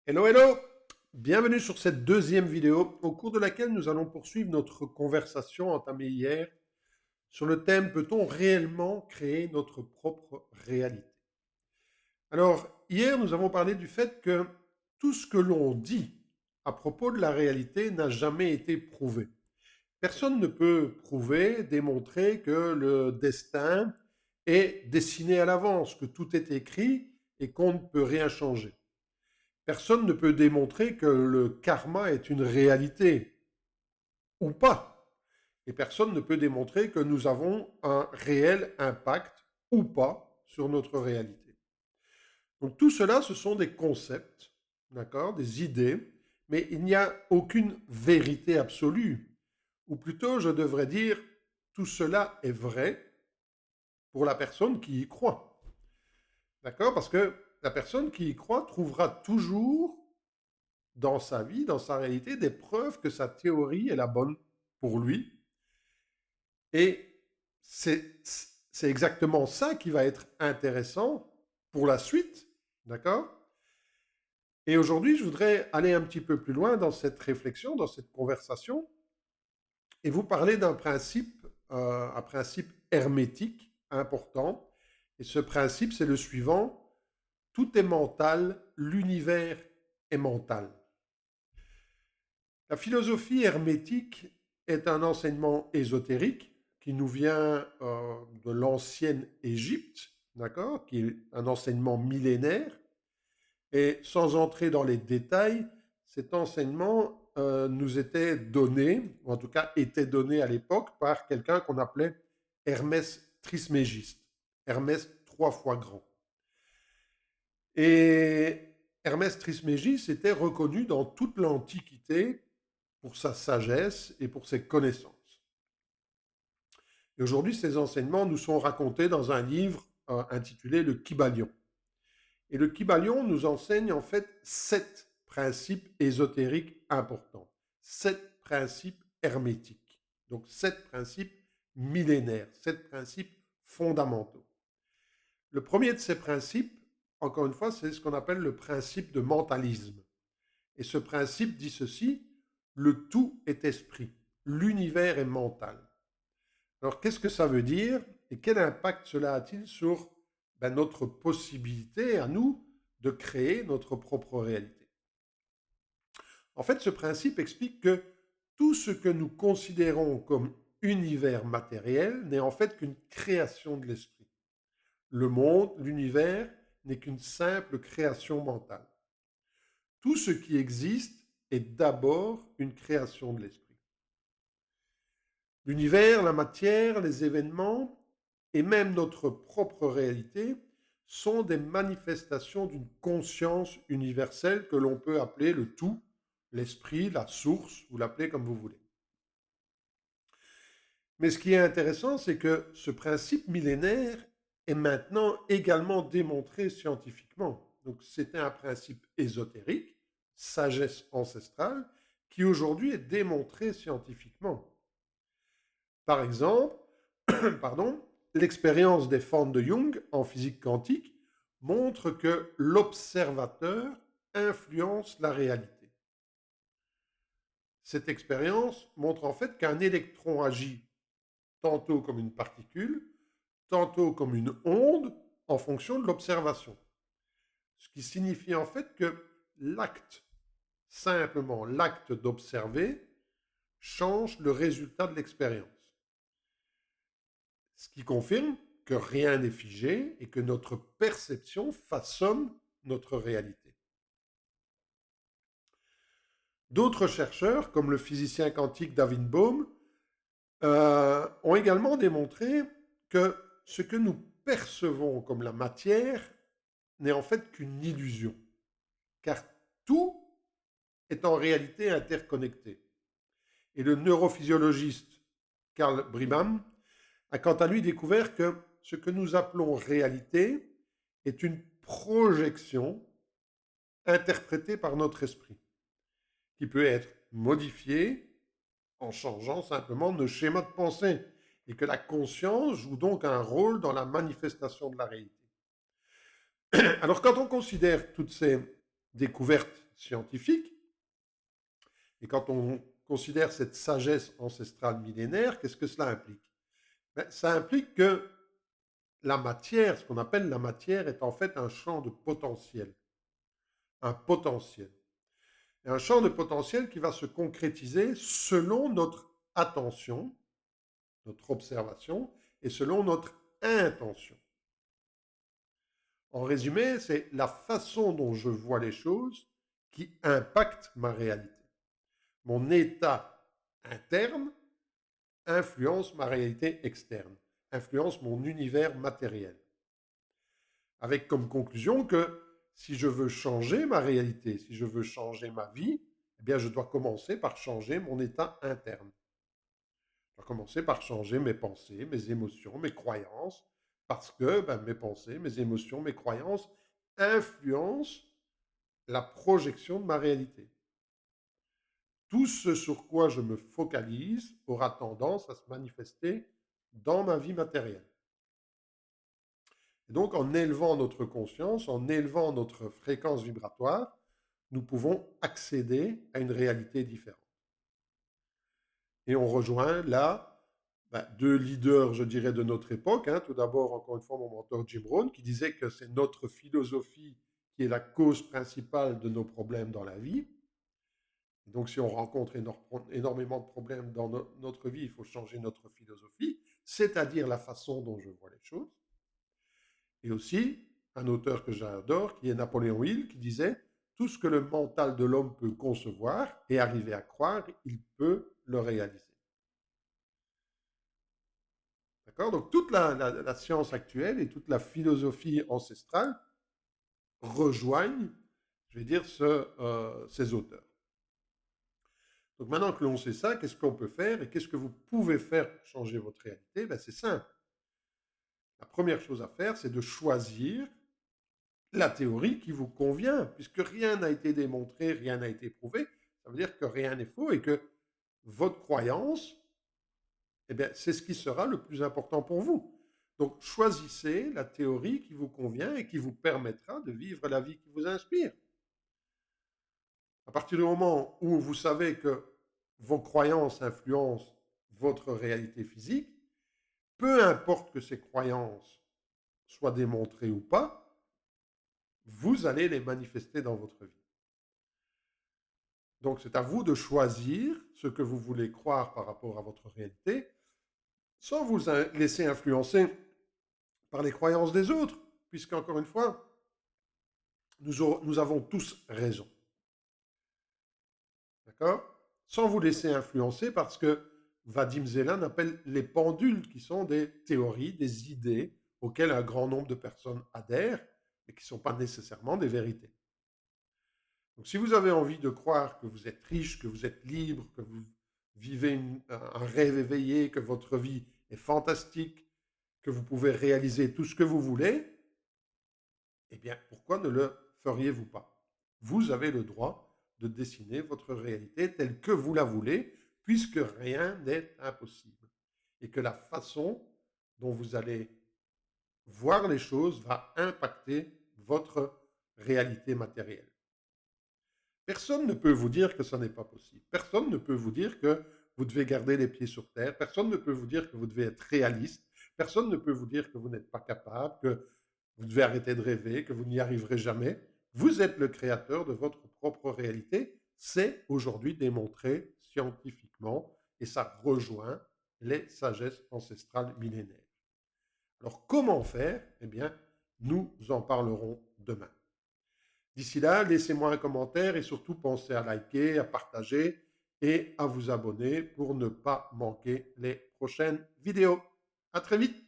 Hello, hello! Bienvenue sur cette deuxième vidéo au cours de laquelle nous allons poursuivre notre conversation entamée hier sur le thème peut-on réellement créer notre propre réalité? Alors, hier, nous avons parlé du fait que tout ce que l'on dit à propos de la réalité n'a jamais été prouvé. Personne ne peut prouver, démontrer que le destin est dessiné à l'avance, que tout est écrit et qu'on ne peut rien changer. Personne ne peut démontrer que le karma est une réalité, ou pas. Et personne ne peut démontrer que nous avons un réel impact, ou pas, sur notre réalité. Donc tout cela, ce sont des concepts, d'accord, des idées, mais il n'y a aucune vérité absolue. Ou plutôt, je devrais dire, tout cela est vrai pour la personne qui y croit. D'accord? Parce que la personne qui y croit trouvera toujours dans sa vie, dans sa réalité, des preuves que sa théorie est la bonne pour lui. Et c'est exactement ça qui va être intéressant pour la suite, d'accord? Et aujourd'hui, je voudrais aller un petit peu plus loin dans cette réflexion, dans cette conversation, et vous parler d'un principe, un principe hermétique important. Et ce principe, c'est le suivant: tout est mental, l'univers est mental. La philosophie hermétique est un enseignement ésotérique qui nous vient de l'ancienne Égypte, d'accord, qui est un enseignement millénaire. Et sans entrer dans les détails, cet enseignement nous était donné, ou en tout cas était donné à l'époque, par quelqu'un qu'on appelait Hermès Trismégiste. Hermès 3 fois grand. Et Hermès Trismégiste était reconnu dans toute l'Antiquité pour sa sagesse et pour ses connaissances. Et aujourd'hui, ces enseignements nous sont racontés dans un livre intitulé Le Kybalion. Et le Kybalion nous enseigne en fait 7 principes ésotériques importants, 7 principes hermétiques, donc 7 principes millénaires, 7 principes fondamentaux. Le premier de ces principes, encore une fois, c'est ce qu'on appelle le principe de mentalisme. Et ce principe dit ceci: le tout est esprit, l'univers est mental. Alors qu'est-ce que ça veut dire et quel impact cela a-t-il sur notre possibilité à nous de créer notre propre réalité? En fait, ce principe explique que tout ce que nous considérons comme univers matériel n'est en fait qu'une création de l'esprit. Le monde, l'univers, n'est qu'une simple création mentale. Tout ce qui existe est d'abord une création de l'esprit. L'univers, la matière, les événements et même notre propre réalité sont des manifestations d'une conscience universelle que l'on peut appeler le tout, l'esprit, la source, vous l'appelez comme vous voulez. Mais ce qui est intéressant, c'est que ce principe millénaire est maintenant également démontré scientifiquement. Donc c'était un principe ésotérique, sagesse ancestrale, qui aujourd'hui est démontré scientifiquement. Par exemple, pardon, l'expérience des formes de Jung en physique quantique montre que l'observateur influence la réalité. Cette expérience montre en fait qu'un électron agit tantôt comme une particule, tantôt comme une onde en fonction de l'observation. Ce qui signifie en fait que l'acte, simplement l'acte d'observer, change le résultat de l'expérience. Ce qui confirme que rien n'est figé et que notre perception façonne notre réalité. D'autres chercheurs, comme le physicien quantique David Bohm, ont également démontré que ce que nous percevons comme la matière n'est en fait qu'une illusion, car tout est en réalité interconnecté. Et le neurophysiologiste Carl Bribham a quant à lui découvert que ce que nous appelons réalité est une projection interprétée par notre esprit, qui peut être modifiée en changeant simplement nos schémas de pensée, et que la conscience joue donc un rôle dans la manifestation de la réalité. Alors quand on considère toutes ces découvertes scientifique. Et quand on considère cette sagesse ancestrale millénaire, qu'est-ce que cela implique? Ben, ça implique que la matière, ce qu'on appelle la matière, est en fait un champ de potentiel. Un potentiel. Et un champ de potentiel qui va se concrétiser selon notre attention, notre observation, et selon notre intention. En résumé, c'est la façon dont je vois les choses qui impacte ma réalité. Mon état interne influence ma réalité externe, influence mon univers matériel. Avec comme conclusion que si je veux changer ma réalité, si je veux changer ma vie, eh bien je dois commencer par changer mon état interne. Je dois commencer par changer mes pensées, mes émotions, mes croyances, parce que mes pensées, mes émotions, mes croyances influencent la projection de ma réalité. Tout ce sur quoi je me focalise aura tendance à se manifester dans ma vie matérielle. Et donc, en élevant notre conscience, en élevant notre fréquence vibratoire, nous pouvons accéder à une réalité différente. Et on rejoint là deux leaders, je dirais, de notre époque. Tout d'abord, encore une fois, mon mentor Jim Rohn, qui disait que c'est notre philosophie qui est la cause principale de nos problèmes dans la vie. Et donc, si on rencontre énormément de problèmes dans notre vie, il faut changer notre philosophie, c'est-à-dire la façon dont je vois les choses. Et aussi, un auteur que j'adore, qui est Napoléon Hill, qui disait « Tout ce que le mental de l'homme peut concevoir et arriver à croire, il peut le réaliser. » D'accord? Donc, toute la science actuelle et toute la philosophie ancestrale rejoignent, je vais dire, ces auteurs. Donc, maintenant que l'on sait ça, qu'est-ce qu'on peut faire et qu'est-ce que vous pouvez faire pour changer votre réalité? C'est simple. La première chose à faire, c'est de choisir la théorie qui vous convient, puisque rien n'a été démontré, rien n'a été prouvé. Ça veut dire que rien n'est faux et que votre croyance, c'est ce qui sera le plus important pour vous. Donc, choisissez la théorie qui vous convient et qui vous permettra de vivre la vie qui vous inspire. À partir du moment où vous savez que vos croyances influencent votre réalité physique, peu importe que ces croyances soient démontrées ou pas, vous allez les manifester dans votre vie. Donc, c'est à vous de choisir ce que vous voulez croire par rapport à votre réalité, sans vous laisser influencer par les croyances des autres, puisqu'encore une fois, nous avons tous raison. D'accord? Sans vous laisser influencer par ce que Vadim Zeland appelle les pendules, qui sont des théories, des idées auxquelles un grand nombre de personnes adhèrent, mais qui ne sont pas nécessairement des vérités. Donc, si vous avez envie de croire que vous êtes riche, que vous êtes libre, que vous vivez un rêve éveillé, que votre vie est fantastique, que vous pouvez réaliser tout ce que vous voulez, eh bien, pourquoi ne le feriez-vous pas? Vous avez le droit de dessiner votre réalité telle que vous la voulez, puisque rien n'est impossible. Et que la façon dont vous allez voir les choses va impacter votre réalité matérielle. Personne ne peut vous dire que ce n'est pas possible. Personne ne peut vous dire que vous devez garder les pieds sur terre. Personne ne peut vous dire que vous devez être réaliste. Personne ne peut vous dire que vous n'êtes pas capable, que vous devez arrêter de rêver, que vous n'y arriverez jamais. Vous êtes le créateur de votre propre réalité. C'est aujourd'hui démontré scientifiquement et ça rejoint les sagesses ancestrales millénaires. Alors, comment faire? Eh bien, nous en parlerons demain. D'ici là, laissez-moi un commentaire et surtout pensez à liker, à partager et à vous abonner pour ne pas manquer les prochaines vidéos. À très vite!